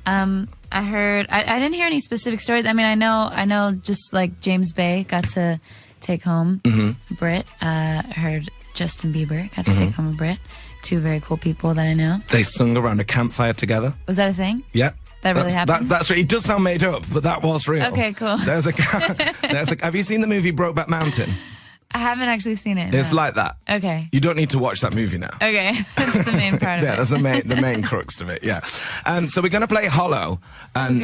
heard? I didn't hear any specific stories. I mean, I know just like James Bay got to take home a Brit. I heard Justin Bieber got to take home a Brit. Two very cool people that I know. They sung around a campfire together. Was that a thing? Yeah. That really happened? That's right. It does sound made up, but that was real. Okay, cool. Have you seen the movie Brokeback Mountain? I haven't actually seen it. It's no. like that. Okay. You don't need to watch that movie now. Okay. That's the main part of it. Yeah, that's the main crux of it, yeah. So we're going to play Hollow,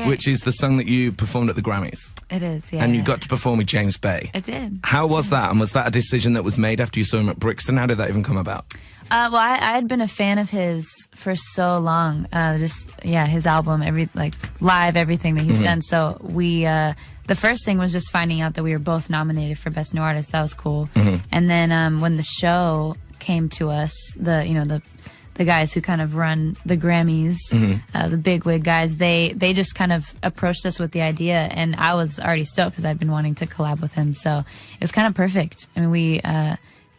which is the song that you performed at the Grammys. It is, yeah. And you got to perform with James Bay. I did. How was that? And was that a decision that was made after you saw him at Brixton? How did that even come about? Well, I had been a fan of his for so long. His album, live, everything that he's done. So we... the first thing was just finding out that we were both nominated for Best New Artist. That was cool. And then when the show came to us, the guys who kind of run the Grammys, the bigwig guys, they just kind of approached us with the idea, and I was already stoked because I'd been wanting to collab with him. So it was kind of perfect. I mean, we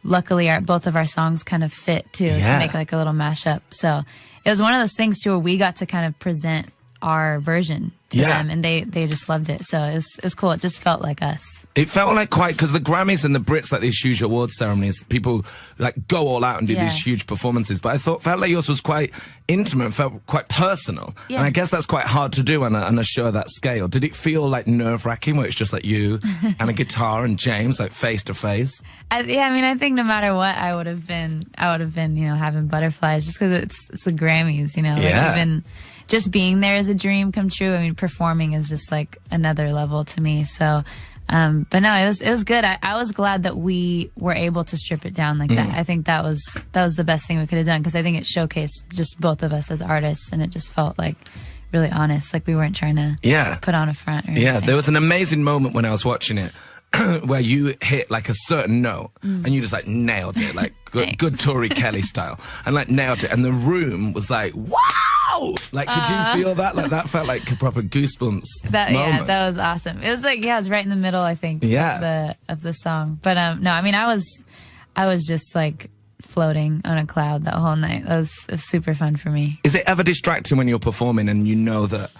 luckily both of our songs kind of fit too to make like a little mashup. So it was one of those things too where we got to kind of present our version to them, and they just loved it. So it was cool. It just felt like us. It felt like quite, because the Grammys and the Brits, like these huge award ceremonies, people like go all out and do these huge performances. But I felt like yours was quite intimate, felt quite personal. Yeah. And I guess that's quite hard to do on a show of that scale. Did it feel like nerve-wracking where it's just like you and a guitar and James, like face to face? I mean, I think no matter what, I would have been, having butterflies just because it's the Grammys, Like even just being there is a dream come true. I mean, performing is just like another level to me. So, but no, it was good. I was glad that we were able to strip it down like that. I think that was the best thing we could have done, because I think it showcased just both of us as artists, and it just felt like really honest. Like we weren't trying to put on a front or anything. Yeah, there was an amazing moment when I was watching it where you hit like a certain note and you just like nailed it, like good Tori Kelly style, and like nailed it, and the room was like, wow! Like, could you feel that? Like, that felt like a proper goosebumps moment. Yeah, that was awesome. It was like, it was right in the middle, I think, of the song. But no, I mean, I was just like floating on a cloud that whole night. It was super fun for me. Is it ever distracting when you're performing and you know that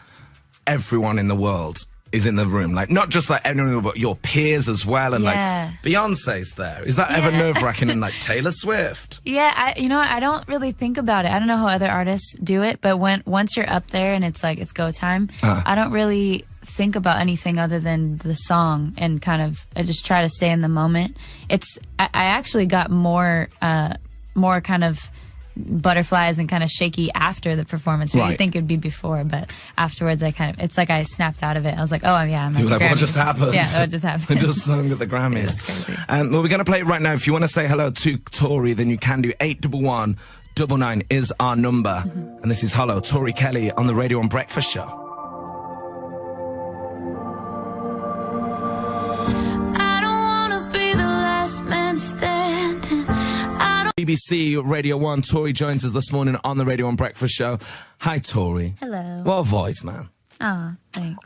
everyone in the world is in the room? Like, not just like anyone, but your peers as well, and like Beyonce's there. Is that ever nerve-wracking? And like Taylor Swift? Yeah, I don't really think about it. I don't know how other artists do it, but once you're up there and it's like it's go time, I don't really think about anything other than the song, and kind of I just try to stay in the moment. I actually got more kind of butterflies and kind of shaky after the performance. You'd think it'd be before, but afterwards it's like I snapped out of it. I was like, oh yeah, I'm at the Grammys. What just happened? Yeah, what just happened? I just sung at the Grammys. It's crazy. Well, we're going to play it right now. If you want to say hello to Tori, then you can do 811 99 is our number. And this is Hello, Tori Kelly on the Radio 1 Breakfast Show. BBC Radio 1, Tori joins us this morning on the Radio 1 Breakfast Show. Hi, Tori. Hello. What a voice, man. Oh, thanks.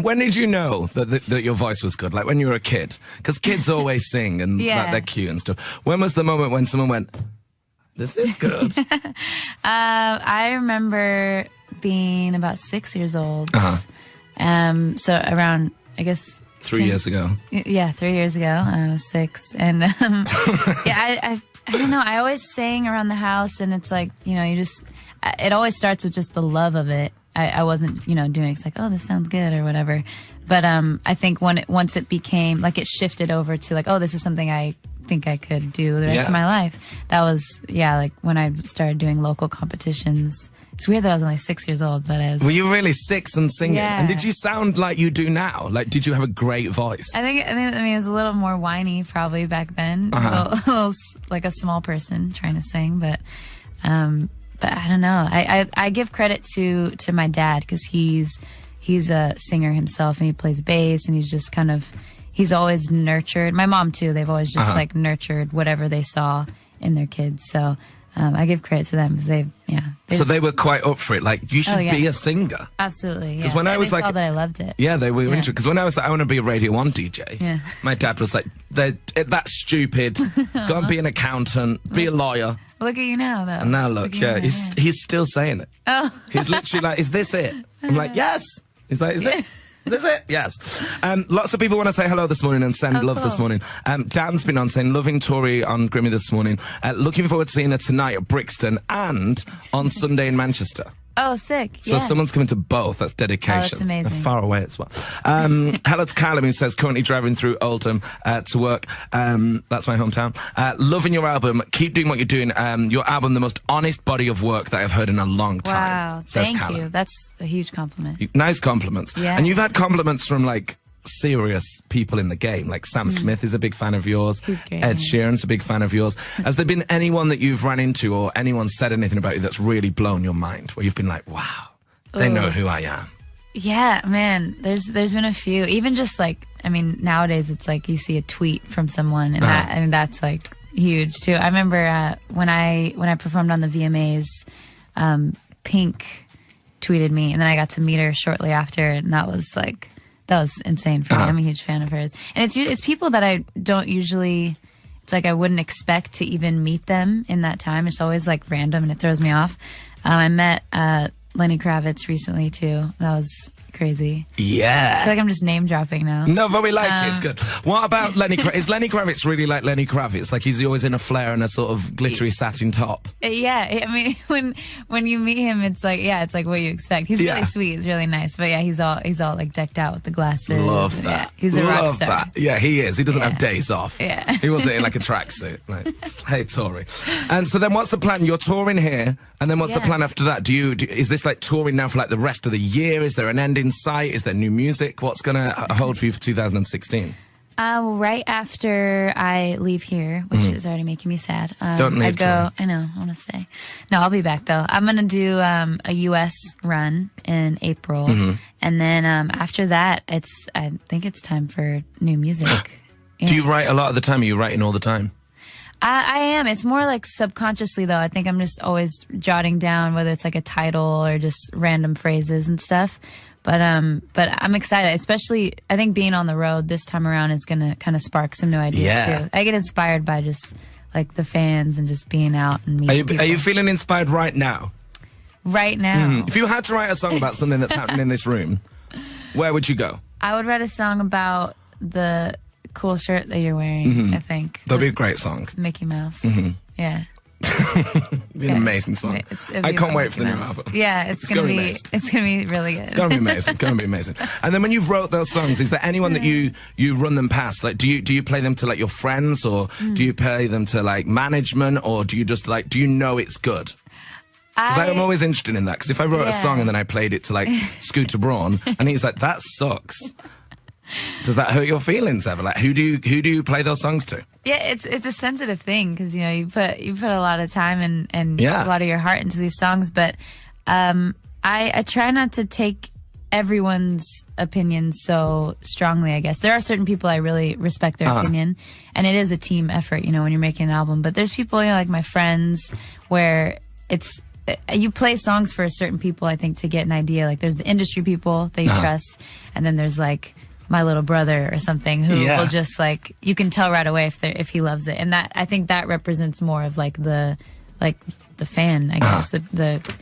When did you know that your voice was good? Like when you were a kid? Because kids always sing and like, they're cute and stuff. When was the moment when someone went, this is good? I remember being about 6 years old. So around, I guess... 3 years ago. Yeah, 3 years ago. I was 6. And I don't know. I always sang around the house, and it's like, it always starts with just the love of it. I wasn't, doing it's like, oh, this sounds good or whatever. But I think once it became, like, it shifted over to like, oh, this is something I think I could do the rest of my life. That was, like when I started doing local competitions. It's weird that I was only 6 years old, but I was... Were you really 6 and singing? Yeah. And did you sound like you do now? Like, did you have a great voice? I mean, it was a little more whiny probably back then. A little, like a small person trying to sing, but I don't know. I give credit to my dad, because he's a singer himself, and he plays bass, and he's just kind of... He's always nurtured. My mom, too. They've always just, like, nurtured whatever they saw in their kids. So... I give credit to them because So they were quite up for it. Like, you should be a singer. Absolutely. Because when I was like, saw that I loved it. Yeah, they were into it. Because when I was like, I want to be a Radio 1 DJ. My dad was like, that's stupid. Go and be an accountant. Be a lawyer. Look at you now, though. And now look, he's still saying it. Oh. He's literally like, is this it? I'm like, yes. He's like, is this it? Yes. Lots of people want to say hello this morning and send love this morning. Dan's been on saying, loving Tori on Grimmy this morning. Looking forward to seeing her tonight at Brixton and on Sunday in Manchester. Oh, sick. So someone's coming to both. That's dedication. Oh, that's amazing. They're far away as well. Hello to Callum, who says, currently driving through Oldham to work. That's my hometown. Loving your album. Keep doing what you're doing. Your album, the most honest body of work that I've heard in a long time. Wow. Thank you. That's a huge compliment. Nice compliments. Yeah. And you've had compliments from, like, serious people in the game. Like Sam Smith is a big fan of yours. He's great. Ed Sheeran's a big fan of yours. Has there been anyone that you've ran into or anyone said anything about you that's really blown your mind, where you've been like, wow, they know who I am? Yeah, man, there's been a few. Even just like, I mean, nowadays it's like you see a tweet from someone and that, I mean, that's like huge too. I remember when I performed on the VMAs, Pink tweeted me, and then I got to meet her shortly after, and that was insane for me. I'm a huge fan of hers. And it's people that I don't usually, it's like I wouldn't expect to even meet them in that time. It's always like random and it throws me off. I met Lenny Kravitz recently too. That was crazy. Yeah. I feel like I'm just name dropping now. No, but we like it. It's good. What about Lenny Kravitz? Is Lenny Kravitz really like Lenny Kravitz? Like he's always in a flare and a sort of glittery satin top? Yeah. I mean, when you meet him, it's like, it's like what you expect. He's really sweet. He's really nice. But yeah, he's all like decked out with the glasses. Love that. Yeah, he's a rock star. That. Yeah, he is. He doesn't have days off. Yeah. He wasn't in like a tracksuit. Like, hey, Tori. And so then what's the plan? You're touring here. And then what's the plan after that? Is this like touring now for like the rest of the year? Is there an end in sight? Is there new music? What's going to hold for you for 2016? Right after I leave here, which is already making me sad. Don't leave, Tori. I know, I want to stay. No, I'll be back though. I'm going to do a U.S. run in April. And then after that, I think it's time for new music. Do you write a lot of the time? Are you writing all the time? I am. It's more like subconsciously, though. I think I'm just always jotting down whether it's like a title or just random phrases and stuff. But I'm excited, especially I think being on the road this time around is going to kind of spark some new ideas too. I get inspired by just like the fans and just being out and meeting people. Are you feeling inspired right now? Right now. If you had to write a song about something that's happening in this room, where would you go? I would write a song about the cool shirt that you're wearing, I think. That'd be a great song. Mickey Mouse. Yeah. It'd be an amazing song. I can't wait for the new album. Yeah, it's gonna be really good. It's gonna be amazing. It's gonna be amazing. And then when you've wrote those songs, is there anyone that you run them past? Like, do you play them to like your friends, or do you play them to like management, or do you just like, do you know it's good? I'm always interested in that, because if I wrote a song and then I played it to like Scooter Braun and he's like, that sucks. Does that hurt your feelings ever? Like, who do you play those songs to? Yeah, it's a sensitive thing, because you put a lot of time and a lot of your heart into these songs. But I try not to take everyone's opinion so strongly. I guess there are certain people I really respect their opinion, and it is a team effort. When you're making an album. But there's people like my friends where you play songs for certain people, I think, to get an idea. Like there's the industry people that you trust, and then there's like my little brother or something who will just like, you can tell right away if he loves it. And that, I think that represents more of like the fan, I guess, the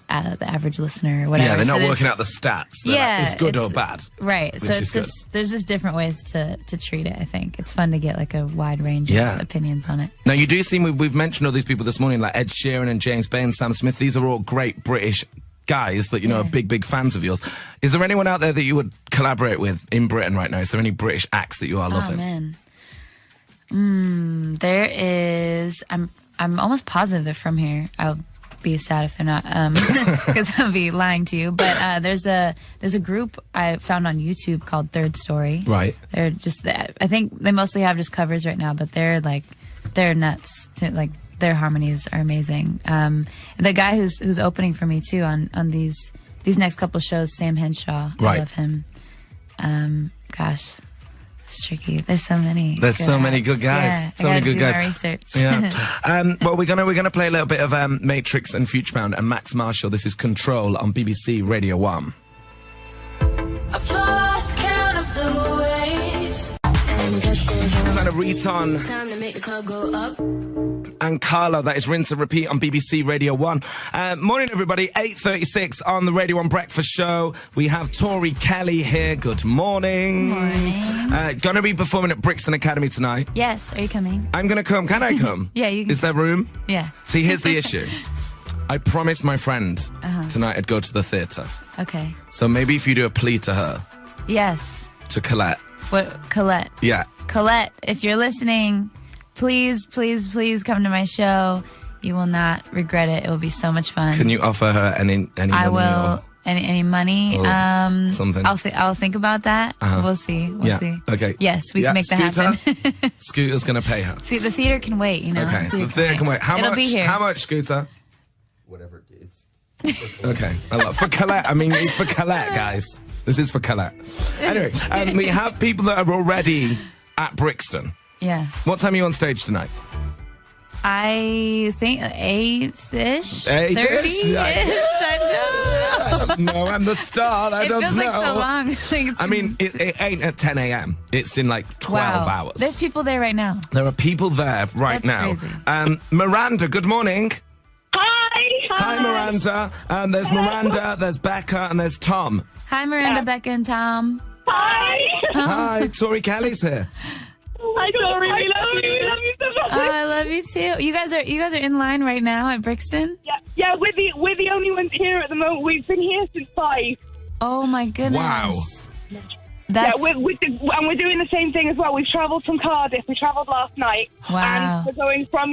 average listener or whatever. Yeah, they're not working out the stats. They're like, it's good or bad. Right. So it's just, there's just different ways to treat it, I think. It's fun to get like a wide range of opinions on it. Now, you do seem, we've mentioned all these people this morning, like Ed Sheeran and James Bay and Sam Smith. These are all great British guys that are big fans of yours. Is there anyone out there that you would collaborate with in Britain right now? Is there any British acts that you are loving? Oh man, there is. I'm almost positive they're from here. I'll be sad if they're not, because I'll be lying to you. But there's a group I found on YouTube called Third Story. Right. They're just, I think they mostly have just covers right now, but they're nuts. Their harmonies are amazing. The guy who's opening for me too on these next couple shows, Sam Henshaw. Right. I love him. Gosh, It's tricky. There's so many. There's so many good guys. Yeah, so many good guys. My research. Yeah. Well, we're gonna play a little bit of Matrix and Futurebound and Max Marshall. This is Control on BBC Radio 1. I've lost count of the waves. Sana Riton. Time to make the car go up. And Carlo, that is Rinse and Repeat on BBC Radio 1. Morning, everybody. 8:36 on the Radio 1 Breakfast Show. We have Tori Kelly here. Good morning. Good morning. Gonna be performing at Brixton Academy tonight. Yes, are you coming? I'm gonna come. Can I come? Yeah, you can. Is there room? Yeah. See, here's the issue. I promised my friend tonight I'd go to the theatre. Okay. So maybe if you do a plea to her. Yes. To Colette. What, Colette? Yeah. Colette, if you're listening, please, please, please come to my show. You will not regret it. It will be so much fun. Can you offer her any money? I will. Any money? Something. I'll think about that. We'll see. We'll see. Okay. Yes, we can make that happen. Scooter's gonna pay her. See, the theater can wait. You know. Okay. The theater can wait. How It'll much? Be here. How much, Scooter? Whatever it is. Okay. For Colette. I mean, it's for Colette, guys. This is for Colette. Anyway, we have people that are already at Brixton. Yeah. What time are you on stage tonight? I think 8-ish. 8-ish? 30-ish. I don't know. No, I'm the star. I don't know. It feels like so long. I mean, it ain't at 10 a.m. It's in like 12 hours. There's people there right now. There are people there right now. Crazy. Miranda, good morning. Hi. Hi, Miranda. There's Miranda, there's Becca, and there's Tom. Hi, Miranda, Becca, and Tom. Hi. Hi, Tori Kelly's here. Hi, Tori. I love you. I love you so much. Oh, I love you too. You guys are in line right now at Brixton? Yeah, we're the only ones here at the moment. We've been here since 5. Oh my goodness. Wow. That's... Yeah, we're doing the same thing as well. We've travelled from Cardiff. We travelled last night. Wow. And we're going from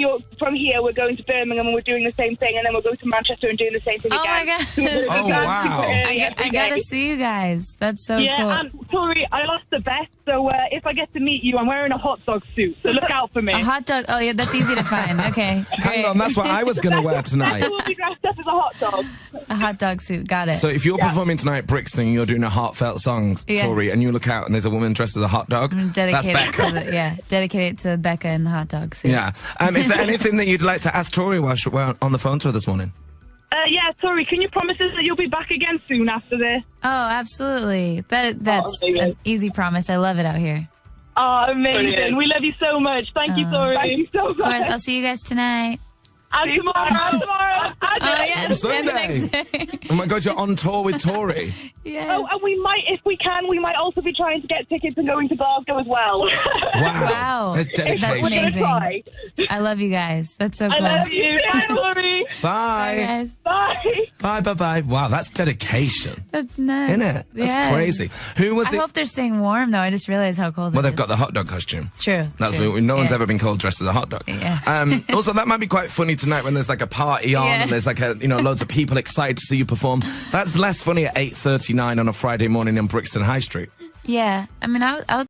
here. We're going to Birmingham and we're doing the same thing. And then we'll go to Manchester and doing the same thing again. Oh my God. Oh, wow. I gotta see you guys. That's so cool. Yeah, and Tori, I lost the bet. So if I get to meet you, I'm wearing a hot dog suit. So look out for me. A hot dog. Oh yeah, that's easy to find. Okay. Hang on, that's what I was going to wear tonight. We'll be dressed up as a hot dog. A hot dog suit. Got it. So if you're performing tonight at Brixton, you're doing a heartfelt song, Tori, and you look out and there's a woman dressed as a hot dog. That's Becca. Dedicated to Becca and the hot dog suit. Yeah. Is there anything that you'd like to ask Tori while we're on the phone to her this morning? Yeah, Tori, can you promise us that you'll be back again soon after this? Oh, absolutely. That's an easy promise. I love it out here. Oh, amazing. Brilliant. We love you so much. Thank you, Tori. Thank you so much. Of course, I'll see you guys tonight. And tomorrow. Oh, yes. Sunday. Oh, my God, you're on tour with Tori. Yes. Oh, and we might, if we can, we might also be trying to get tickets and going to Glasgow as well. Wow. That's dedication. That's amazing. I love you guys. That's so cool. I love you. Bye, Tori. Bye. Bye, guys. Bye. Bye. Wow, that's dedication. That's nuts. Isn't it? That's crazy. Who was it? I hope they're staying warm, though. I just realized how cold it is. Well, they've got the hot dog costume. True. That's what, no one's ever been called dressed as a hot dog. Yeah. Also, that might be quite funny tonight when there's like a party on and there's like loads of people excited to see you perform. That's less funny at 8:39 on a Friday morning in Brixton High Street. Yeah. I mean, I'll